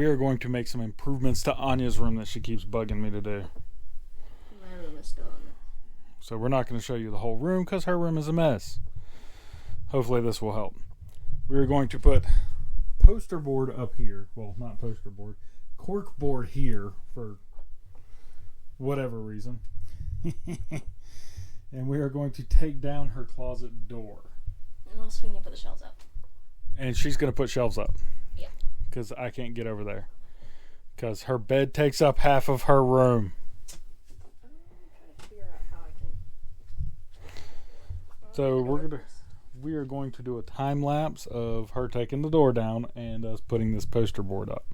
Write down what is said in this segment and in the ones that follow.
are going to make some improvements to Anja's room that she keeps bugging me to do. My room is still in there. So we're not going to show you the whole room because her room is a mess. Hopefully this will help. We are going to put poster board up here. Well, not poster board. Cork board here for whatever reason. And we are going to take down her closet door. Unless we need to put the shelves up. And she's going to put shelves up. Yeah. Because I can't get over there. Because her bed takes up half of her room. I'm trying to figure out how I can. So we are going to do a time lapse of her taking the door down and us putting this poster board up.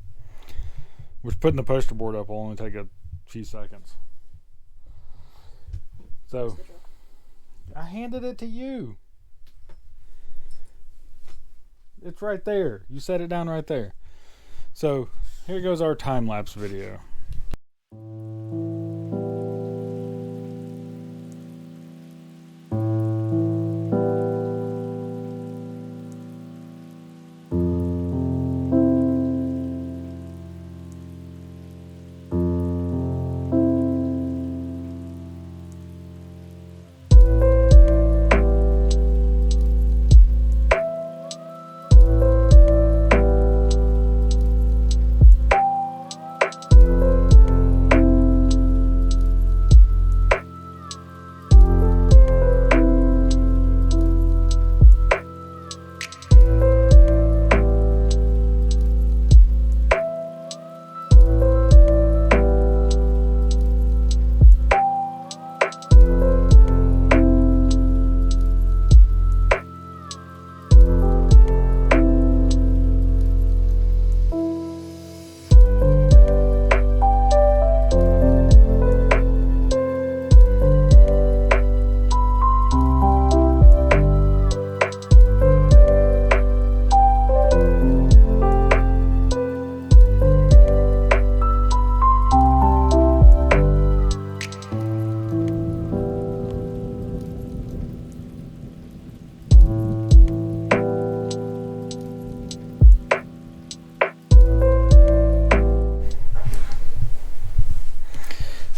Which putting the poster board up will only take a few seconds. So I handed it to you. It's right there. You set it down right there. So here goes our time lapse video.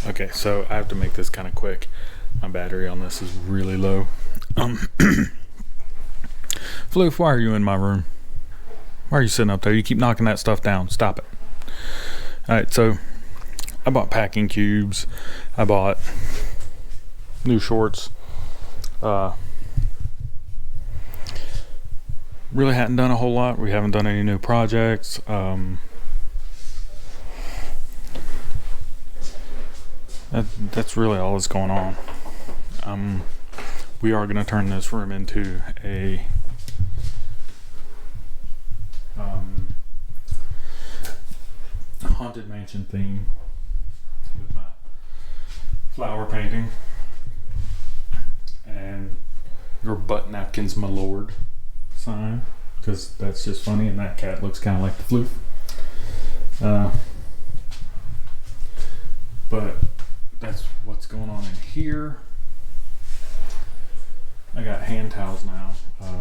Okay, so I have to make this kind of quick. My battery on this is really low. Floof, why are you in my room? Why are you sitting up there? You keep knocking that stuff down. Stop it. Alright, so I bought packing cubes. I bought new shorts. Really hadn't done a whole lot. We haven't done any new projects. That's really all that's going on. We are going to turn this room into a haunted mansion theme with my flower painting and your butt napkins, my lord sign, because that's just funny, and that cat looks kind of like the floof. But that's what's going on in here. I got hand towels now.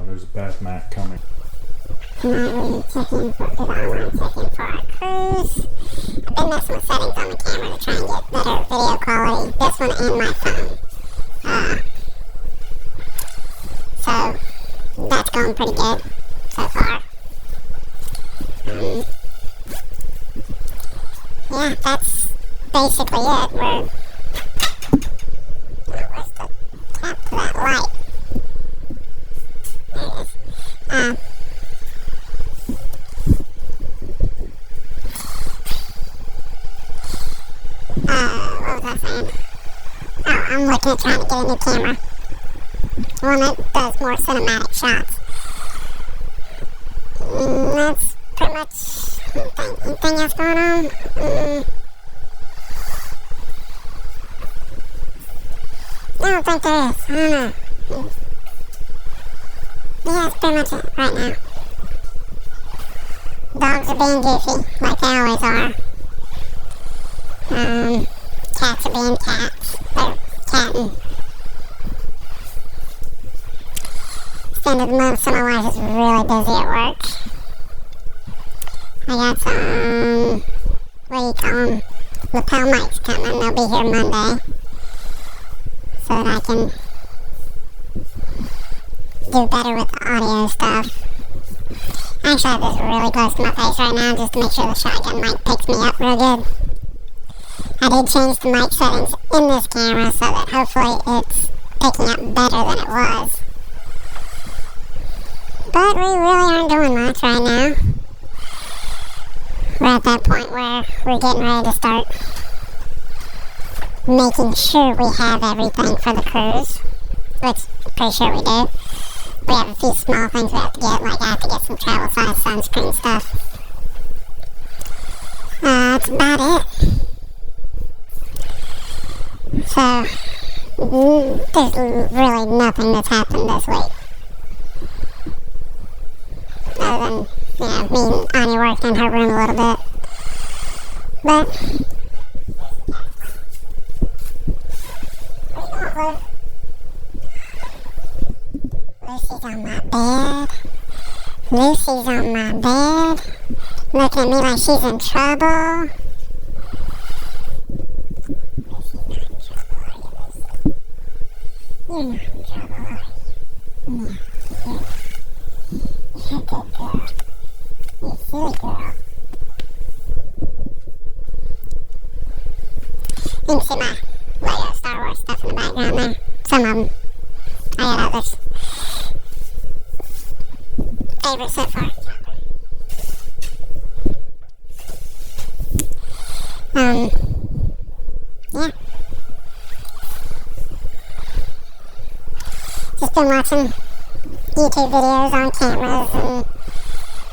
There's a bath mat coming. I've been messing with settings on the camera to try and get better video quality. This one and my phone. So that's going pretty good so far. Yeah, that's basically it. Where's the tap to that light? There it is. What was I saying? Oh, I'm looking at trying to get a new camera. One that does more cinematic shots. That's pretty much anything else going on. I don't think there is. I don't know. Yeah, that's pretty much it right now. Dogs are being goofy, like they always are. Cats are being cats. They're catting. It's the end of the month, so my wife is really busy at work. I got some, what do you call them, lapel mics coming. They'll be here Monday. So that I can do better with the audio stuff. Actually, I have this really close to my face right now just to make sure the shotgun mic picks me up real good. I did change the mic settings in this camera so that hopefully it's picking up better than it was. But we really aren't doing much right now. We're at that point where we're getting ready to start making sure we have everything for the cruise, which I'm pretty sure we do. We have a few small things we have to get, like I have to get some travel size sunscreen stuff. That's about it. So, there's really nothing that's happened this week. Other than, me and Anya worked in her room a little bit. But, Lucy's on my bed. Lucy's on my bed. Looking at me like she's in trouble. You're not in trouble. No. You're a good girl. You're a silly girl. You can see my Lego Star Wars stuff in the background there. Some of them. I got others. Favorite so far. Yeah. Just been watching YouTube videos on cameras and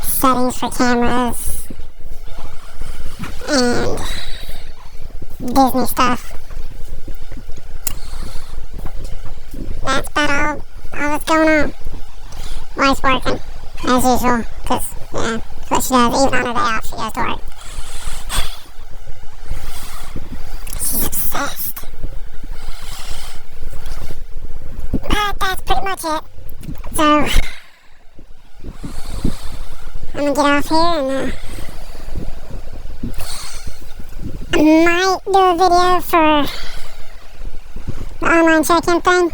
settings for cameras and Disney stuff. That's about all that's going on. Wife's working, as usual, because, that's what she does. Even on her day off, she goes to work. She's obsessed. But that's pretty much it. So, I'm gonna get off here and, I might do a video for the online check-in thing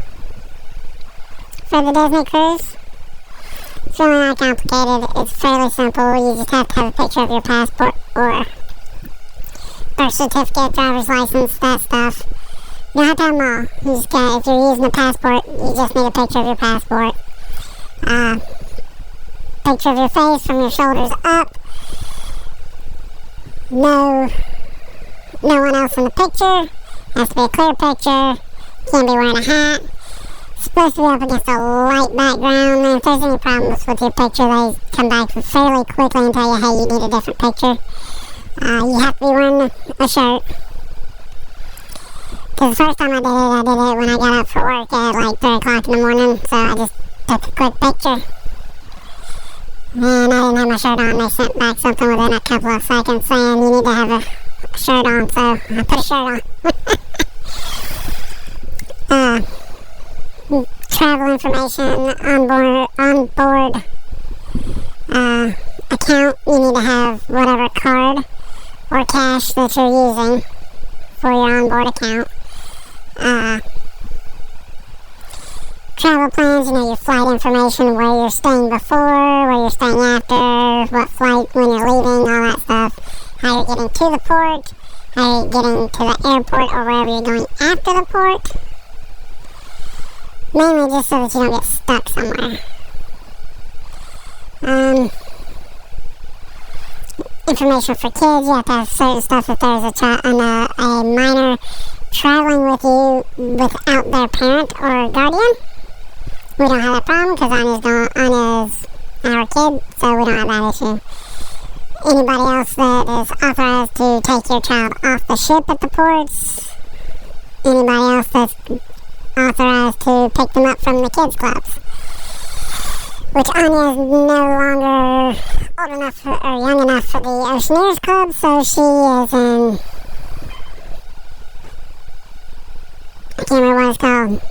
for the Disney cruise. It's really not complicated. It's fairly simple. You just have to have a picture of your passport or birth certificate, driver's license, that stuff. You don't have to have them all. You just if you're using a passport, you just need a picture of your passport. Picture of your face from your shoulders up. No one else in the picture. Has to be a clear picture. Can't be wearing a hat. Supposed to be up against a light background. And if there's any problems with your picture, they come back fairly quickly and tell you, hey, you need a different picture. You have to be wearing a shirt. Because the first time I did it when I got up for work at like 3 o'clock in the morning. So I just took a quick picture. And I didn't have my shirt on. They sent back something within a couple of seconds saying you need to have a shirt on. So I put a shirt on. Travel information, on board account. You need to have whatever card or cash that you're using for your onboard account. Travel plans, your flight information, where you're staying before, where you're staying after, what flight, when you're leaving, all that stuff. How you're getting to the port, how you're getting to the airport or wherever you're going after the port. Mainly just so that you don't get stuck somewhere. Information for kids, you have to have certain stuff if there's a minor traveling with you without their parent or guardian. We don't have that problem because Anya's our kid, so we don't have that issue. Anybody else that is authorized to take your child off the ship at the ports, anybody else that's authorized to pick them up from the kids clubs, which Anya is no longer old enough or young enough for the Oceaneers Club, so she is in, I can't remember what it's called.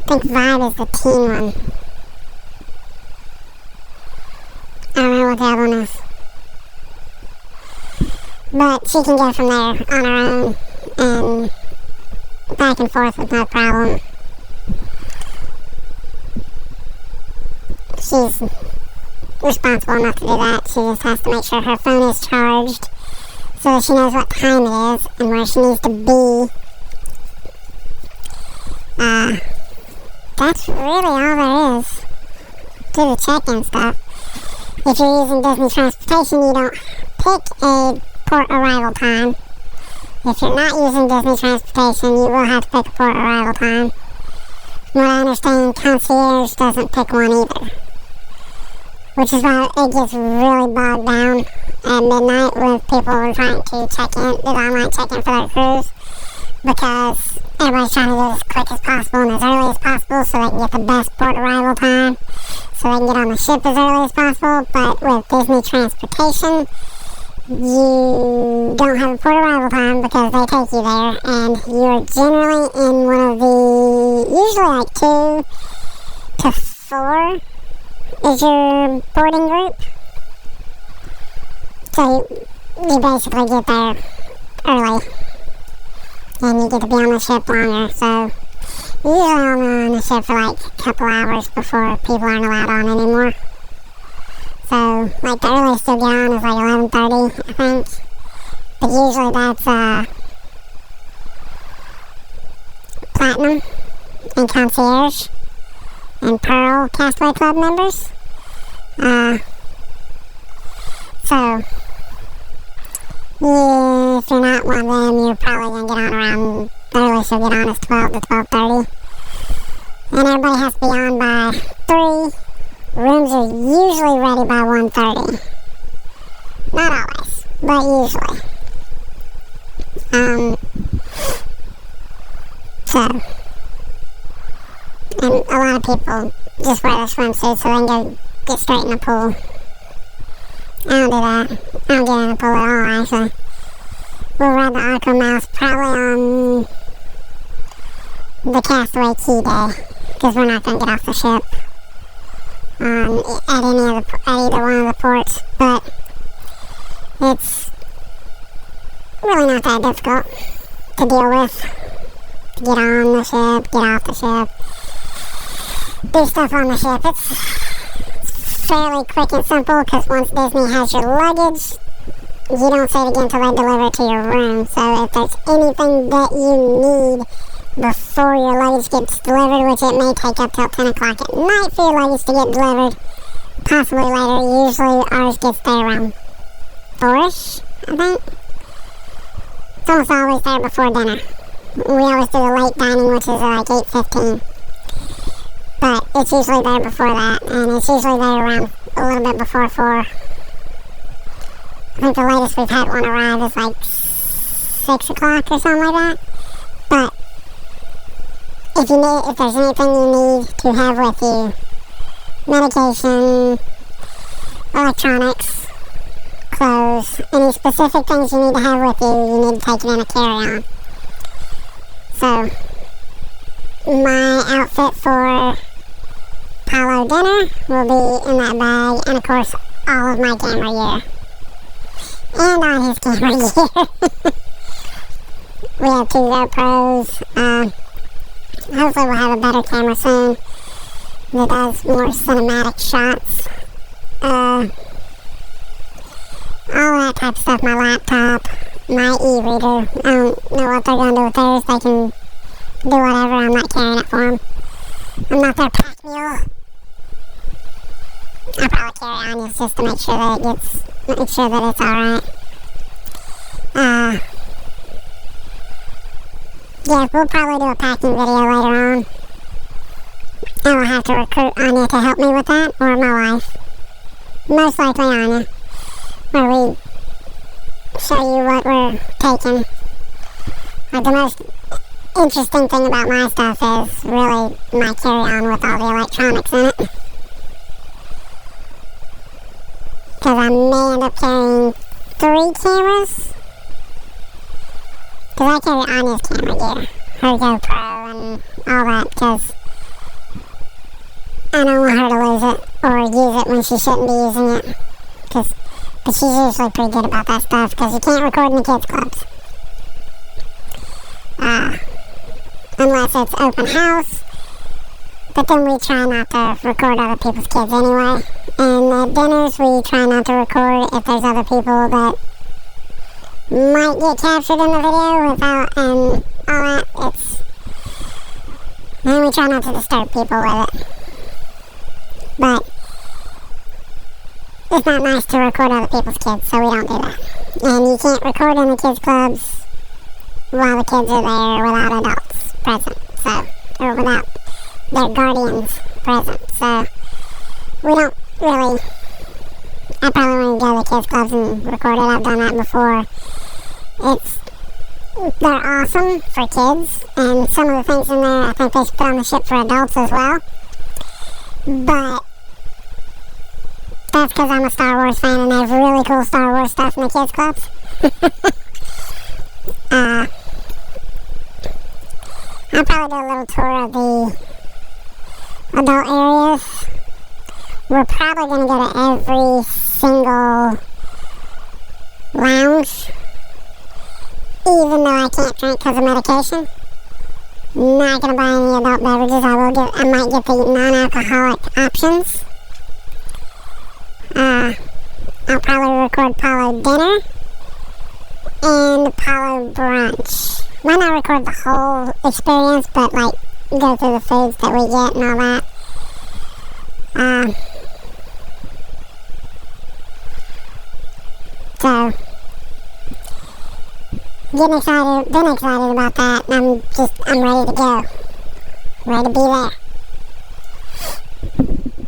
I think Vibe is the teen one. I don't what the other one is. But she can go from there on her own and back and forth with no problem. She's responsible enough to do that. She just has to make sure her phone is charged so that she knows what time it is and where she needs to be. That's really all there is to the check-in stuff. If you're using Disney Transportation, you don't pick a port arrival time. If you're not using Disney Transportation, you will have to pick a port arrival time. From what I understand, Concierge doesn't pick one either. Which is why it gets really bogged down at midnight when people are trying to check in, do online check-in for their cruise. Because everybody's trying to do it as quick as possible and as early as possible so they can get the best port arrival time, so they can get on the ship as early as possible. But with Disney Transportation, you don't have a port arrival time because they take you there, and you're generally in one of the, usually like 2 to 4 is your boarding group. So you basically get there early. And you get to be on the ship longer, so you're usually only on the ship for like a couple hours before people aren't allowed on anymore. So, like, the earliest you'll get on is like 11:30, I think. But usually that's Platinum and Concierge and Pearl Castaway Club members. So yeah, if you're not one of them, you're probably going to get on around, the earliest you'll get on is 12 to 12:30. And everybody has to be on by 3. Rooms are usually ready by 1:30. Not always, but usually. And a lot of people just wear their swimsuits so they can go get straight in the pool. I don't do that. I don't get in the pool at all, actually. We'll ride the Aqua Mouse probably on the Castaway Key Day, because we're not going to get off the ship at either one of the ports. But it's really not that difficult to deal with. To get on the ship, get off the ship, do stuff on the ship. It's fairly quick and simple, because once Disney has your luggage, you don't see it again until they deliver it to your room. So if there's anything that you need before your luggage gets delivered, which it may take up till 10 o'clock at night for your luggage to get delivered, possibly later, usually ours gets there around 4-ish, I think. It's almost always there before dinner. We always do the late dining, which is like 8:15. But it's usually there before that, and it's usually there around a little bit before 4. I think the latest we've had one arrive is like 6 o'clock or something like that. But if there's anything you need to have with you, medication, electronics, clothes, any specific things you need to have with you, you need to take it in a carry-on. So, my outfit for Palo dinner will be in that bag, and of course, all of my camera gear. And on his camera gear. We have 2 GoPros. Hopefully we'll have a better camera soon that does more cinematic shots. All that type of stuff. My laptop, my e-reader. I don't know what they're going to do with theirs. They can do whatever. I'm not carrying it for them. I'm not their pack mule. I'll probably carry Anjas just to make sure that it's alright. Yeah, we'll probably do a packing video later on. I will have to recruit Anya to help me with that, or my wife. Most likely Anya. Where we show you what we're taking. The most interesting thing about my stuff is really my carry-on with all the electronics in it. Because I may end up carrying 3 cameras. Because I carry Anya's camera gear, her GoPro and all that, because I don't want her to lose it or use it when she shouldn't be using it. but she's usually pretty good about that stuff because you can't record in the kids' clubs. Unless it's open house. But then we try not to record other people's kids anyway. And at dinners, we try not to record if there's other people that might get captured in the video without, and all that. And we try not to disturb people with it. But it's not nice to record other people's kids, so we don't do that. And you can't record in the kids' clubs while the kids are there without adults present, or without their guardians present. So we don't really. I probably wouldn't go to the kids' clubs and record it. I've done that before. They're awesome for kids, and some of the things in there I think they should put on the ship for adults as well. But that's because I'm a Star Wars fan and they have really cool Star Wars stuff in the kids' clubs. I'll probably do a little tour of the adult areas. We're probably going to go to every single lounge, even though I can't drink because of medication. Not going to buy any adult beverages. I might get the non-alcoholic options. I'll probably record Paulo dinner and Paulo brunch. Might not record the whole experience, but like go through the foods that we get and all that. So been excited about that, and I'm ready to go. Ready to be there.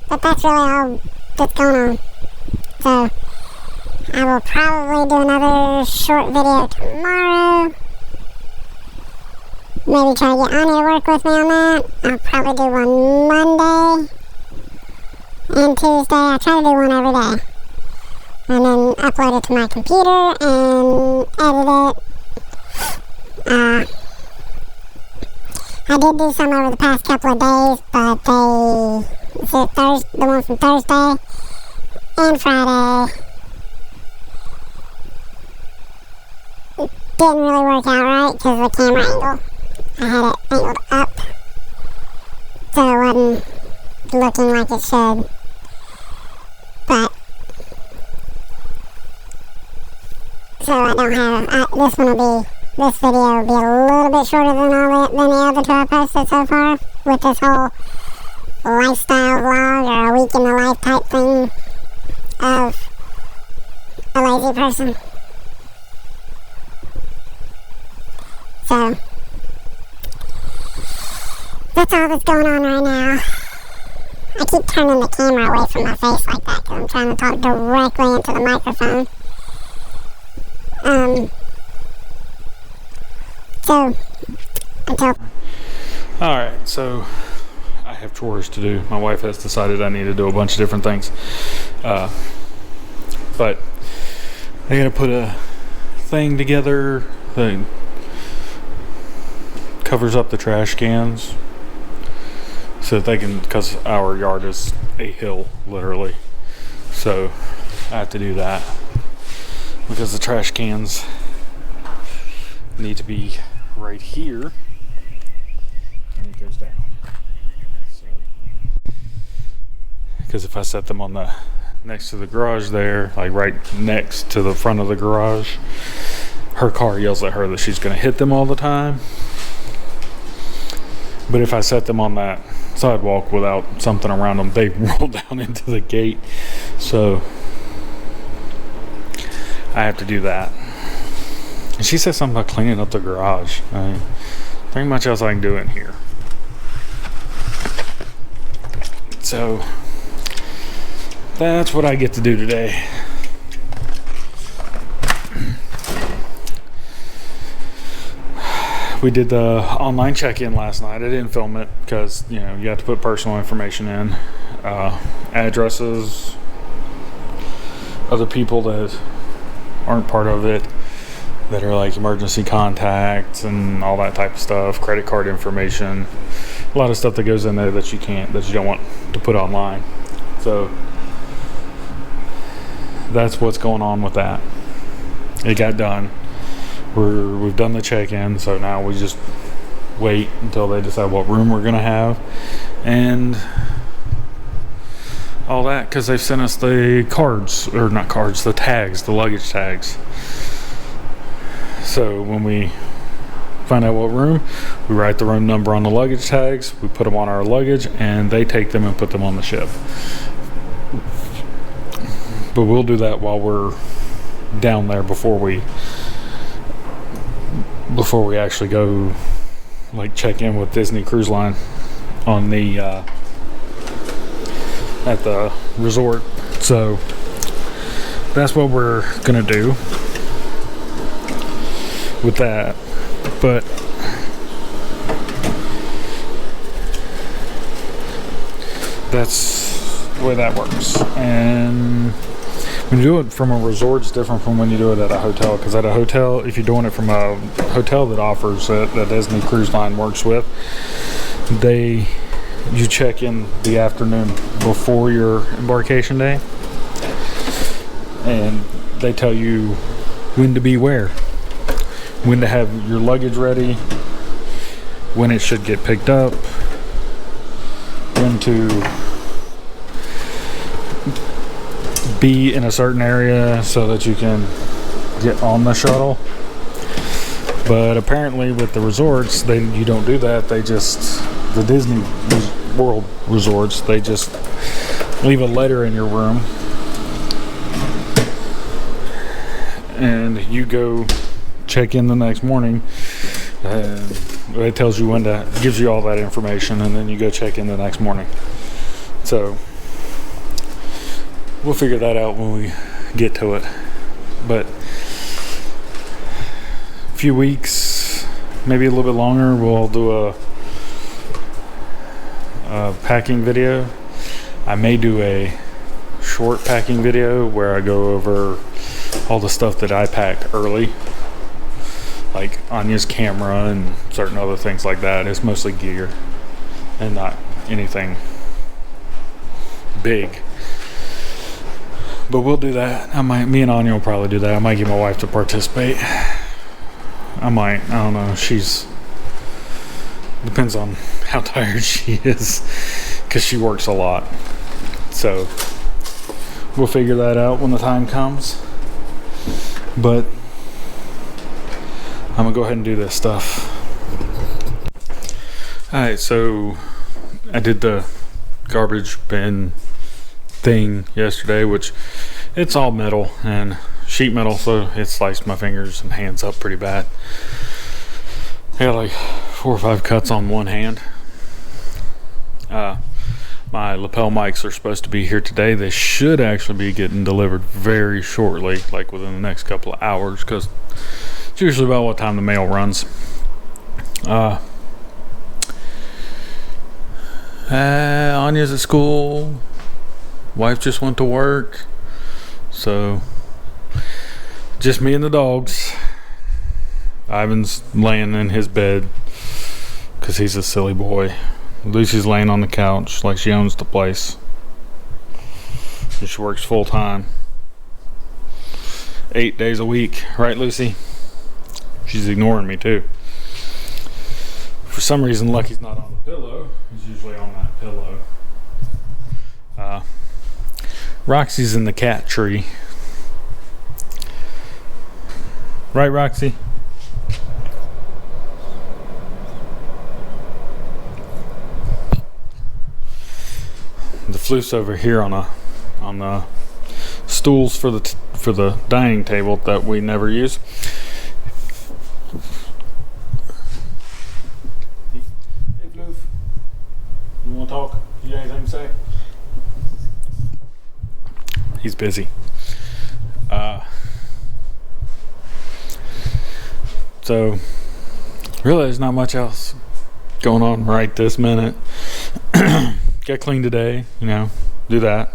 But that's really all that's going on. So I will probably do another short video tomorrow. Maybe try to get Anya to work with me on that. I'll probably do one Monday and Tuesday. I try to do one every day. And then upload it to my computer and edit it. I did do some over the past couple of days, but the one from Thursday and Friday didn't really work out right because of the camera angle. I had it angled up, so it wasn't looking like it should. But so I don't have this video will be a little bit shorter than the other two I posted so far, with this whole lifestyle vlog or a week in the life type thing of a lazy person. So that's all that's going on right now. I keep turning the camera away from my face like that because I'm trying to talk directly into the microphone. So, until... Alright, so I have chores to do. My wife has decided I need to do a bunch of different things. But I gotta put a thing together that covers up the trash cans so that they can, because our yard is a hill, literally. So I have to do that because the trash cans need to be right here and it goes down. So, because if I set them on the next to the garage there, like right next to the front of the garage, her car yells at her that she's going to hit them all the time. But if I set them on that sidewalk without something around them, they roll down into the gate. So I have to do that. And she said something about cleaning up the garage. Pretty much else I can do in here. So that's what I get to do today. We did the online check-in last night. I didn't film it because, you know, you have to put personal information in. Addresses, other people that aren't part of it, that are like emergency contacts and all that type of stuff, credit card information, a lot of stuff that goes in there that you don't want to put online. So that's what's going on with that. It got done. We've done the check-in, so now we just wait until they decide what room we're gonna have and all that, because they've sent us the cards, or not cards, the tags, the luggage tags. So when we find out what room, we write the room number on the luggage tags, we put them on our luggage, and they take them and put them on the ship. But we'll do that while we're down there before we actually go like check in with Disney Cruise Line on the at the resort. So that's what we're gonna do with that. But that's the way that works. And when you do it from a resort, it's different from when you do it at a hotel. Because at a hotel, if you're doing it from a hotel that offers it, that Disney Cruise Line works with, you check in the afternoon before your embarkation day, and they tell you when to be where, when to have your luggage ready, when it should get picked up, when to be in a certain area so that you can get on the shuttle. But apparently with the resorts, you don't do that. The Disney World resorts, they just leave a letter in your room and you go check in the next morning, and it tells you gives you all that information, and then you go check in the next morning. So we'll figure that out when we get to it. But a few weeks, maybe a little bit longer, we'll do a packing video. I may do a short packing video where I go over all the stuff that I packed early, like Anja's camera and certain other things like that. It's mostly gear and not anything big. But we'll do that. Me and Anja will probably do that. I might get my wife to participate. I don't know. Depends on how tired she is, because she works a lot. So we'll figure that out when the time comes. But I'm gonna go ahead and do this stuff. Alright, so I did the garbage bin thing yesterday, which it's all metal and sheet metal, so it sliced my fingers and hands up pretty bad. I got like 4 or 5 cuts on one hand. My lapel mics are supposed to be here today. They should actually be getting delivered very shortly, like within the next couple of hours, because it's usually about what time the mail runs. Anja's at school. Wife just went to work. So just me and the dogs. Ivan's laying in his bed because he's a silly boy. Lucy's laying on the couch like she owns the place. And she works full time, 8 days a week, right, Lucy? She's ignoring me too. For some reason, Lucky's not on the pillow. He's usually on that pillow. Roxy's in the cat tree. Right, Roxy? The floof's over here on the stools for the dining table that we never use. Hey, Floof, you want to talk? You got anything to say? He's busy. So really, there's not much else going on right this minute. Get clean today, do that.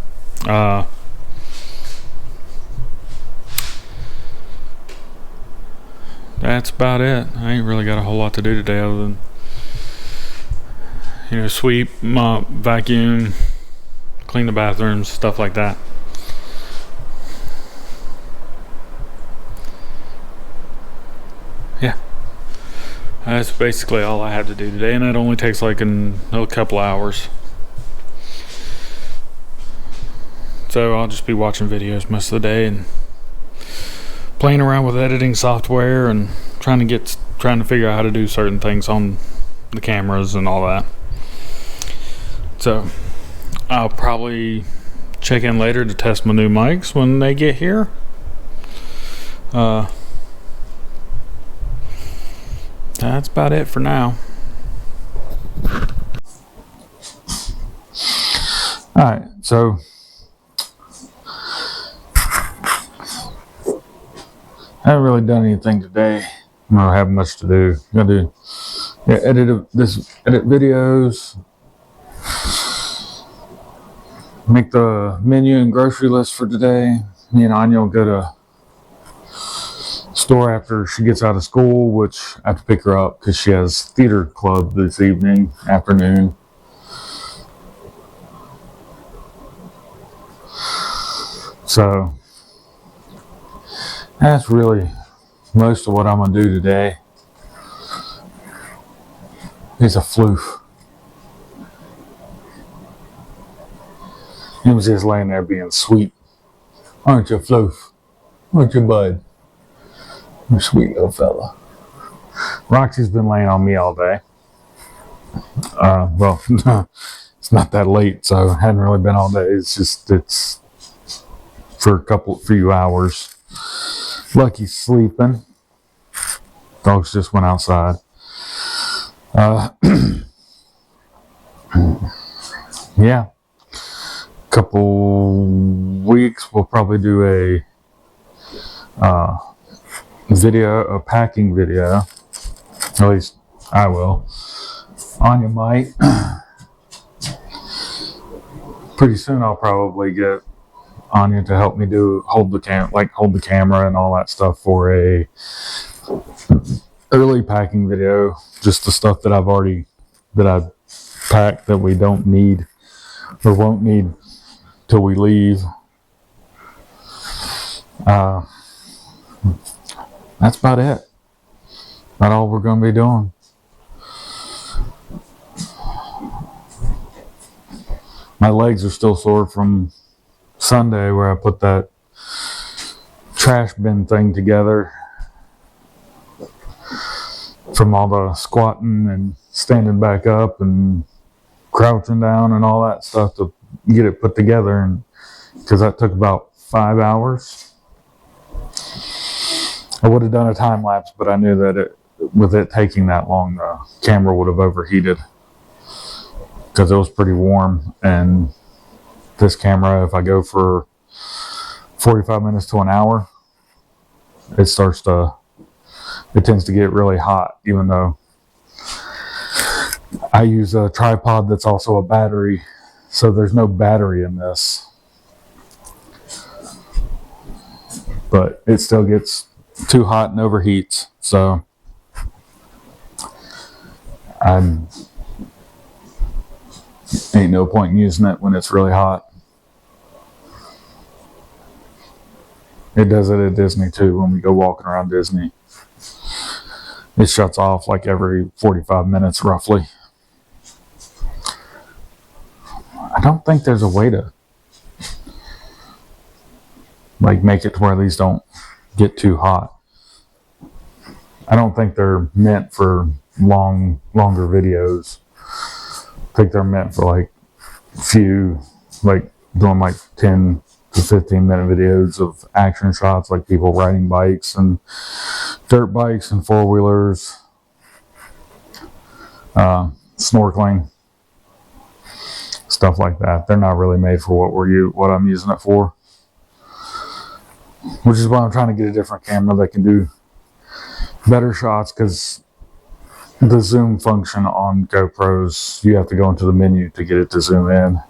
That's about it. I ain't really got a whole lot to do today other than, sweep, mop, vacuum, clean the bathrooms, stuff like that. yeah. That's basically all I had to do today, and it only takes like a couple hours. So I'll just be watching videos most of the day and playing around with editing software and trying to figure out how to do certain things on the cameras and all that. So I'll probably check in later to test my new mics when they get here. That's about it for now. Alright, so I haven't really done anything today. I don't have much to do. I'm gonna edit videos, make the menu and grocery list for today. Me and Anya will go to store after she gets out of school, which I have to pick her up because she has theater club this afternoon. So that's really most of what I'm gonna do today. He's a floof. He was just laying there being sweet. Aren't you, floof? Aren't you, bud? You sweet little fella. Roxy's been laying on me all day. Well, it's not that late, so it hadn't really been all day. It's for a few hours. Lucky's sleeping. Dogs just went outside. Yeah. Couple weeks we'll probably do a packing video. At least I will. Anya might. Pretty soon I'll probably get Anya to help me hold the camera and all that stuff for a early packing video. Just the stuff that I've packed that we don't need or won't need till we leave. That's about it. Not all we're going to be doing. My legs are still sore from Sunday where I put that trash bin thing together from all the squatting and standing back up and crouching down and all that stuff to get it put together, and because that took about 5 hours. I would have done a time lapse, but I knew that with it taking that long, the camera would have overheated because it was pretty warm. And this camera, if I go for 45 minutes to an hour, it tends to get really hot, even though I use a tripod that's also a battery, so there's no battery in this. But it still gets too hot and overheats, so ain't no point in using it when it's really hot. It does it at Disney too. When we go walking around Disney, it shuts off like every 45 minutes roughly. I don't think there's a way to make it to where these don't get too hot. I don't think they're meant for longer videos. I think they're meant for doing 10 to 15 minute videos of action shots, like people riding bikes and dirt bikes and four-wheelers, snorkeling, stuff like that. They're not really made for what I'm using it for. Which is why I'm trying to get a different camera that can do better shots, because the zoom function on GoPros, you have to go into the menu to get it to zoom in.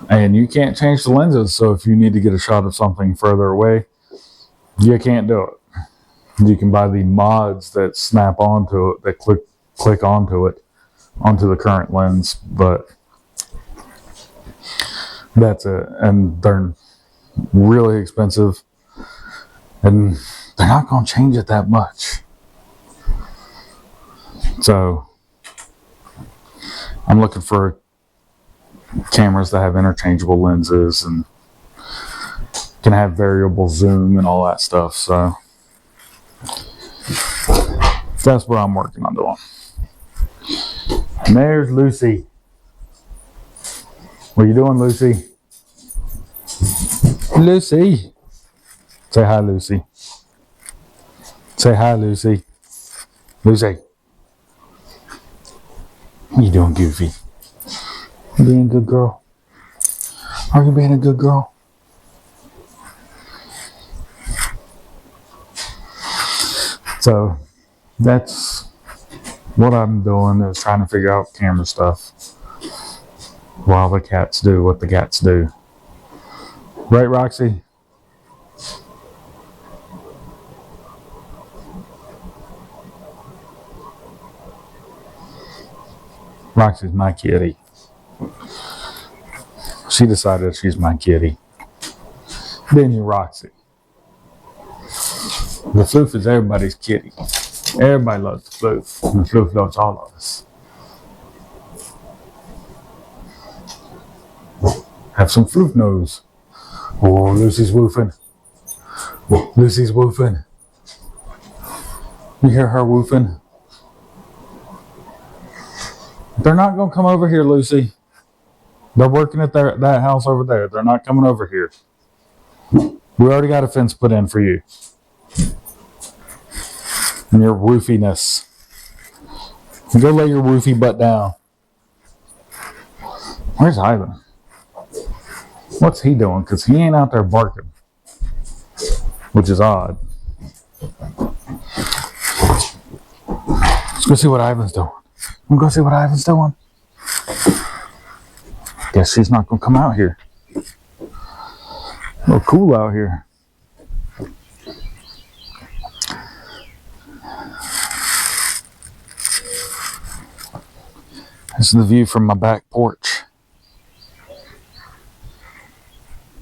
And you can't change the lenses, so if you need to get a shot of something further away, you can't do it. You can buy the mods that snap onto it, that click onto it, onto the current lens, but that's it. And they're really expensive, and they're not going to change it that much. So I'm looking for cameras that have interchangeable lenses and can have variable zoom and all that stuff. So that's what I'm working on doing. And there's Lucy. What are you doing, Lucy? Lucy. Say hi, Lucy. Say hi, Lucy. Lucy. What are you doing, Goofy? You being a good girl? Are you being a good girl? So that's what I'm doing, is trying to figure out camera stuff while the cats do what the cats do. Right, Roxy? Roxy's my kitty. She decided she's my kitty. Then you, Roxy. The floof is everybody's kitty. Everybody loves the floof. And the floof loves all of us. Have some floof nose. Oh, Lucy's woofing. Lucy's woofing. You hear her woofing? They're not going to come over here, Lucy. They're working at that house over there. They're not coming over here. We already got a fence put in for you. And your woofiness. Go lay your woofy butt down. Where's Ivan? What's he doing? Because he ain't out there barking. Which is odd. Let's go see what Ivan's doing. I'm going to go see what Ivan's doing. Guess she's not going to come out here. A little cool out here. This is the view from my back porch.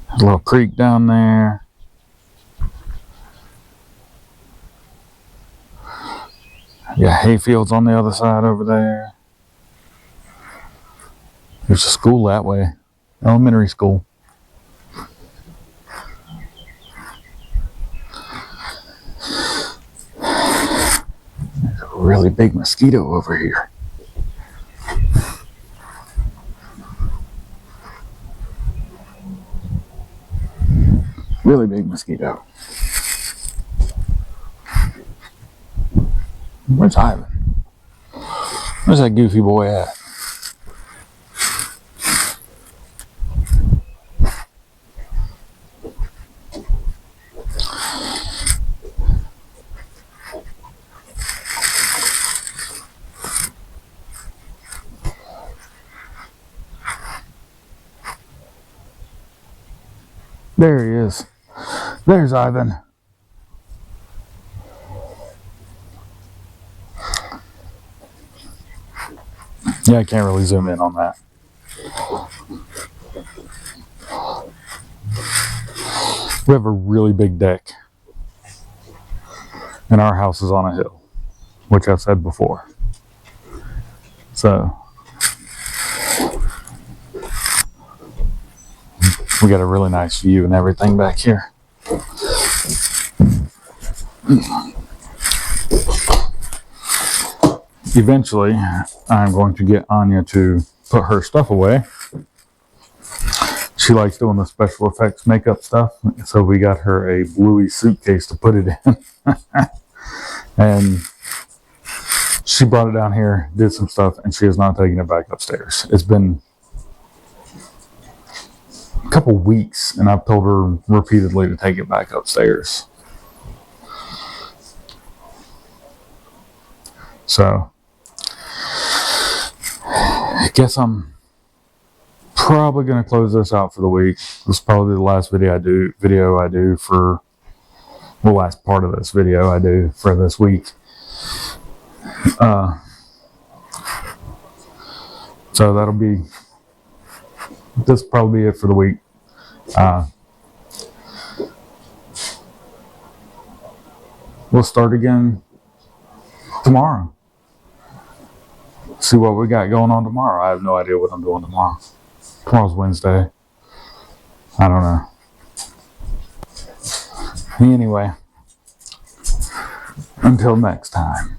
There's a little creek down there. Yeah, hayfields on the other side over there. There's a school that way. Elementary school. There's a really big mosquito over here. Really big mosquito. Where's Ivan? Where's that goofy boy at? There he is. There's Ivan. Yeah, I can't really zoom in on that. We have a really big deck. And our house is on a hill, which I've said before. So, we got a really nice view and everything back here. Eventually, I'm going to get Anya to put her stuff away. She likes doing the special effects makeup stuff, so we got her a bluey suitcase to put it in. And she brought it down here, did some stuff, and she has not taken it back upstairs. It's been a couple weeks, and I've told her repeatedly to take it back upstairs. So, I guess I'm probably going to close this out for the week. This is probably the last video I do for the last part of this video I do for this week. So that'll be, this will probably be it for the week. we'll start again tomorrow. See what we got going on tomorrow. I have no idea what I'm doing tomorrow. Tomorrow's Wednesday. I don't know. Anyway, until next time.